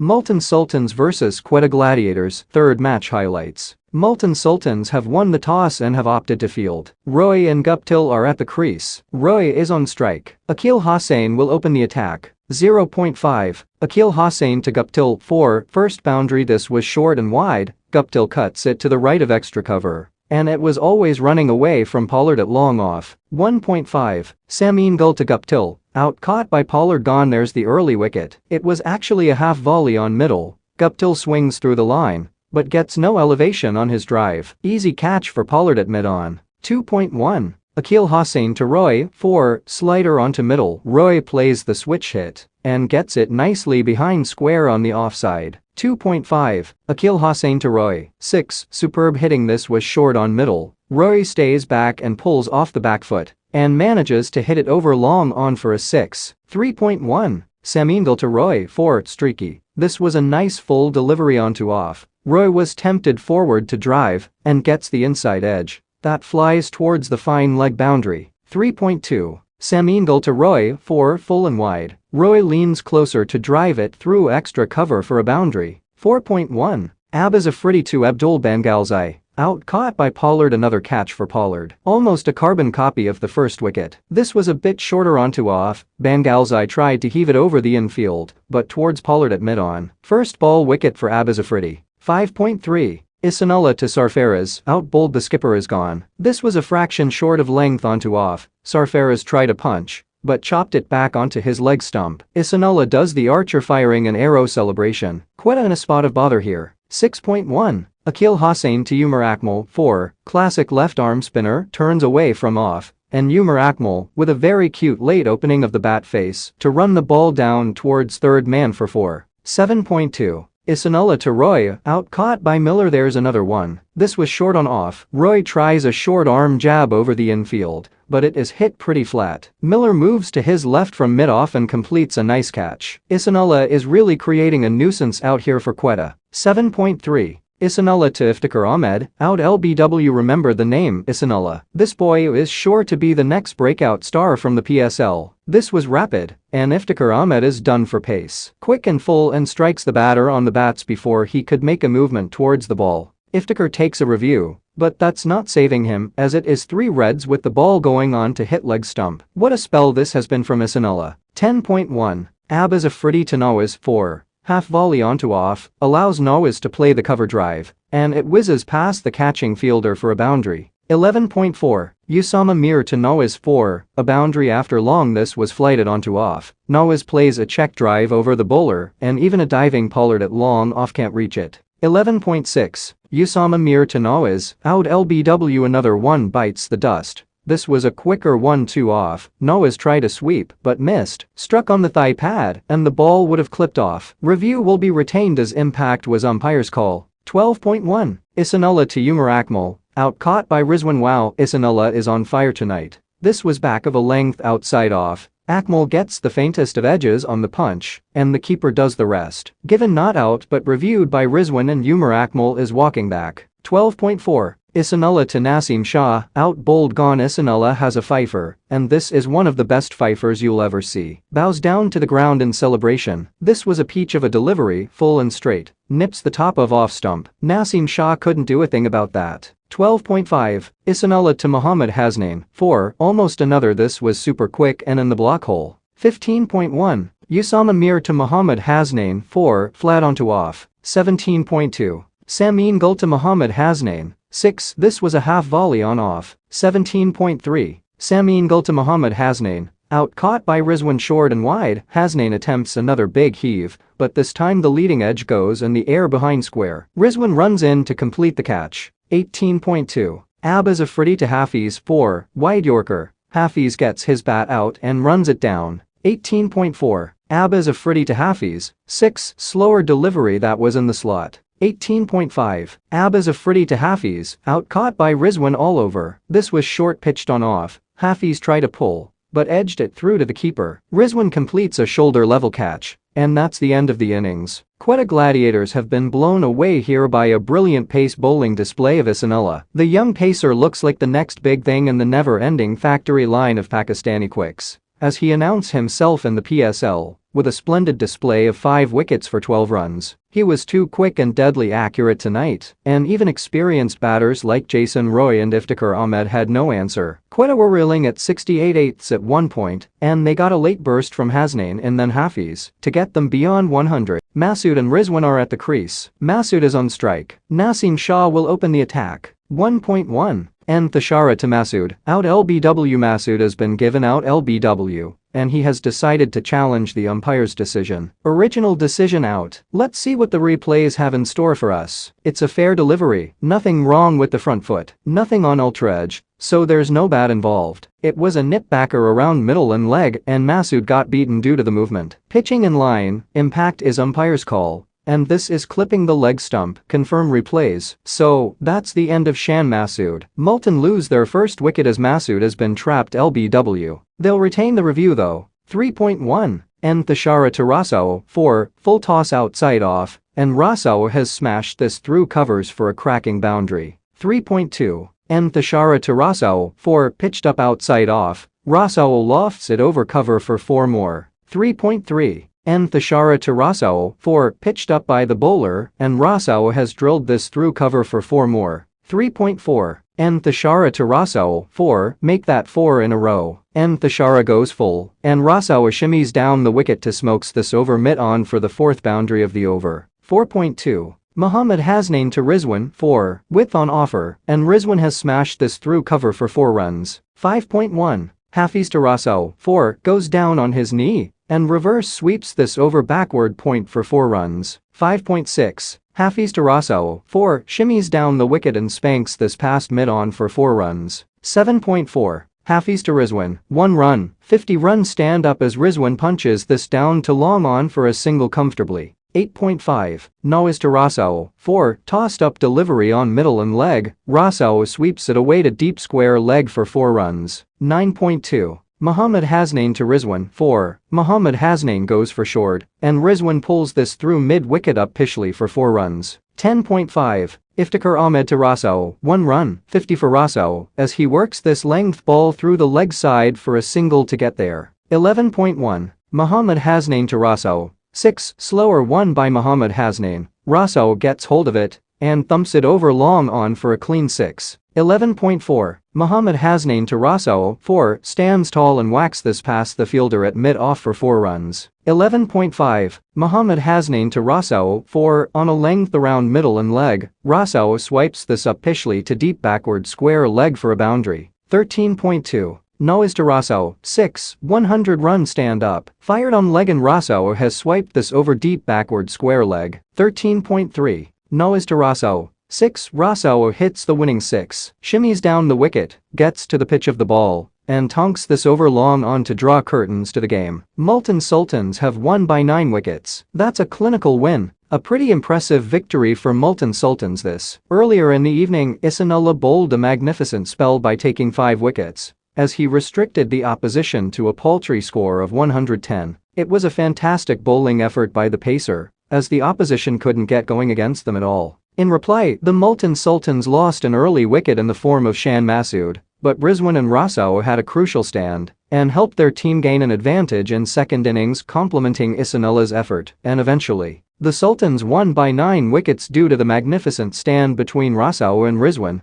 Multan Sultans vs Quetta Gladiators, third match highlights. Multan Sultans have won the toss and have opted to field. Roy and Guptil are at the crease. Roy is on strike. Akil Hossain will open the attack. 0.5. Akil Hossain to Guptil 4. First boundary. This was short and wide. Guptil cuts it to the right of extra cover. And it was always running away from Pollard at long off. 1.5. Samin Gul to Guptil. Out caught by Pollard. Gone. There's the early wicket. It was actually a half volley on middle. Guptil swings through the line, but gets no elevation on his drive. Easy catch for Pollard at mid-on. 2.1. Akil Hossain to Roy. 4. Slider onto middle. Roy plays the switch hit and gets it nicely behind square on the offside. 2.5. Akil Hossain to Roy. 6. Superb hitting. This was short on middle. Roy stays back and pulls off the back foot and manages to hit it over long on for a 6. 3.1. Samin Gul to Roy. 4. Streaky. This was a nice full delivery onto off. Roy was tempted forward to drive and gets the inside edge. That flies towards the fine leg boundary. 3.2. Samin Gul to Roy. 4. Full and wide. Roy leans closer to drive it through extra cover for a boundary. 4.1. Abbas Afridi to Abdul Bangalzai. Out caught by Pollard. Another catch for Pollard. Almost a carbon copy of the first wicket. This was a bit shorter onto off. Bangalzai tried to heave it over the infield, but towards Pollard at mid-on. First ball wicket for Abbas Afridi. 5.3. Isanullah to Sarfaraz. Out bowled. The skipper is gone. This was a fraction short of length onto off. Sarfaraz tried a punch, but chopped it back onto his leg stump. Isanullah does the archer firing an arrow celebration. Quetta in a spot of bother here. 6.1. Akil Hossain to Umar Akmal. 4. Classic left arm spinner turns away from off, and Umar Akmal, with a very cute late opening of the bat face, to run the ball down towards third man for 4. 7.2. Isanullah to Roy. Out caught by Miller. There's another one. This was short on off. Roy tries a short arm jab over the infield, but it is hit pretty flat. Miller moves to his left from mid-off and completes a nice catch. Isanullah is really creating a nuisance out here for Quetta. 7.3. Isanullah to Iftikhar Ahmed. Out LBW. Remember the name Isanullah. This boy is sure to be the next breakout star from the PSL. This was rapid, and Iftikhar Ahmed is done for pace. Quick and full and strikes the batter on the bats before he could make a movement towards the ball. Iftikhar takes a review, but that's not saving him as it is 3 reds with the ball going on to hit leg stump. What a spell this has been from Isanullah. 10.1. Abbas Afridi to Nawaz. 4. Half volley onto off, allows Nawaz to play the cover drive, and it whizzes past the catching fielder for a boundary. 11.4. Usama Mir to Nawaz. 4. A boundary after long. This was flighted onto off. Nawaz plays a check drive over the bowler, and even a diving Pollard at long off can't reach it. 11.6. Usama Mir to Nawaz. Out LBW. Another one bites the dust. This was a quicker 1-2 off. Nawaz tried a sweep but missed, struck on the thigh pad, and the ball would have clipped off. Review will be retained as impact was umpire's call. 12.1. Isanullah to Umar Akmal. Out caught by Rizwan. Wow, Isanullah is on fire tonight. This was back of a length outside off. Akmal gets the faintest of edges on the punch, and the keeper does the rest. Given not out but reviewed by Rizwan, and Umar Akmal is walking back. 12.4. Isanullah to Naseem Shah. Out bowled. Gone. Isanullah has a fifer, and this is one of the best fifers you'll ever see. Bows down to the ground in celebration. This was a peach of a delivery, full and straight. Nips the top of off stump. Naseem Shah couldn't do a thing about that. 12.5. Isanullah to Mohammad Hasnain. 4. Almost another. This was super quick and in the block hole. 15.1. Usama Mir to Mohammad Hasnain. 4. Flat onto off. 17.2. Samin Gul to Mohammad Hasnain. 6. This was a half volley on off. 17.3. Samin Gul to Mohammad Hasnain. Out caught by Rizwan. Short and wide. Hasnain attempts another big heave, but this time the leading edge goes in the air behind square. Rizwan runs in to complete the catch. 18.2. Abbas Afridi to Hafiz. 4. Wide Yorker. Hafiz gets his bat out and runs it down. 18.4. Abbas Afridi to Hafiz. 6. Slower delivery that was in the slot. 18.5. Abbas Afridi to Hafiz. Out caught by Rizwan all over. This was short pitched on off. Hafiz tried a pull, but edged it through to the keeper. Rizwan completes a shoulder level catch, and that's the end of the innings. Quetta Gladiators have been blown away here by a brilliant pace bowling display of Isanullah. The young pacer looks like the next big thing in the never-ending factory line of Pakistani quicks, as he announced himself in the PSL. with a splendid display of 5 wickets for 12 runs. He was too quick and deadly accurate tonight, and even experienced batters like Jason Roy and Iftikhar Ahmed had no answer. Quetta were reeling at 68/8 at one point, and they got a late burst from Hasnain and then Hafiz to get them beyond 100. Masood and Rizwan are at the crease. Masood is on strike. Naseem Shah will open the attack. 1.1. And Thashara to Masood. Out LBW. Masood has been given out LBW, and he has decided to challenge the umpire's decision. Original decision out. Let's see what the replays have in store for us. It's a fair delivery, nothing wrong with the front foot, nothing on ultra edge, so there's no bat involved. It was a nip-backer around middle and leg, and Masood got beaten due to the movement. Pitching in line, impact is umpire's call. And this is clipping the leg stump, confirm replays. So, that's the end of Shan Masood. Multan lose their first wicket as Masood has been trapped LBW. They'll retain the review though. 3.1. And Thashara to Rasao, 4, full toss outside off, and Rasao has smashed this through covers for a cracking boundary. 3.2. And Thashara to Rasao, 4, pitched up outside off, Rasao lofts it over cover for 4 more. 3.3. And Thashara to Rasao, 4, pitched up by the bowler, and Rasao has drilled this through cover for 4 more. 3.4. And Thashara to Rasao, 4, make that 4 in a row. And Thashara goes full, and Rasao shimmies down the wicket to smokes this over mid-on for the 4th boundary of the over. 4.2. Mohammad Hasnain to Rizwan, 4, width on offer, and Rizwan has smashed this through cover for 4 runs. 5.1. Hafiz to Rasao, 4, goes down on his knee, and reverse sweeps this over backward point for 4 runs. 5.6. Hafiz to Rasao, 4, shimmies down the wicket and spanks this past mid-on for 4 runs. 7.4. Hafiz to Rizwan, 1 run, 50-run stand-up as Rizwan punches this down to long on for a single comfortably. 8.5. Nawaz to Rasao, 4, tossed up delivery on middle and leg, Rasao sweeps it away to deep square leg for 4 runs. 9.2. Mohammad Hasnain to Rizwan, 4, Mohammad Hasnain goes for short, and Rizwan pulls this through mid-wicket up Pishley for 4 runs. 10.5. Iftikhar Ahmed to Rasao, 1 run, 50 for Rasao, as he works this length ball through the leg side for a single to get there. 11.1. Mohammad Hasnain to Rasao, 6, slower one by Mohammad Hasnain, Rasao gets hold of it, and thumps it over long on for a clean 6. 11.4. Mohammad Hasnain to Rasao, 4, stands tall and whacks this past the fielder at mid-off for 4 runs. 11.5. Mohammad Hasnain to Rasao, 4, on a length around middle and leg, Rasao swipes this up Pishley to deep backward square leg for a boundary. 13.2. Nawaz to Rasao, 6, 100-run stand-up, fired on leg and Rasao has swiped this over deep backward square leg. 13.3. Nawaz to Rasao, 6, Rasao hits the winning 6, shimmies down the wicket, gets to the pitch of the ball, and tonks this over long on to draw curtains to the game. Multan Sultans have won by 9 wickets. That's a clinical win. A pretty impressive victory for Multan Sultans this. Earlier in the evening, Ihsanullah bowled a magnificent spell by taking 5 wickets, as he restricted the opposition to a paltry score of 110. It was a fantastic bowling effort by the pacer, as the opposition couldn't get going against them at all. In reply, the Multan Sultans lost an early wicket in the form of Shan Masood, but Rizwan and Rasao had a crucial stand and helped their team gain an advantage in second innings, complementing Ihsanullah's effort, and eventually, the Sultans won by 9 wickets due to the magnificent stand between Rasao and Rizwan.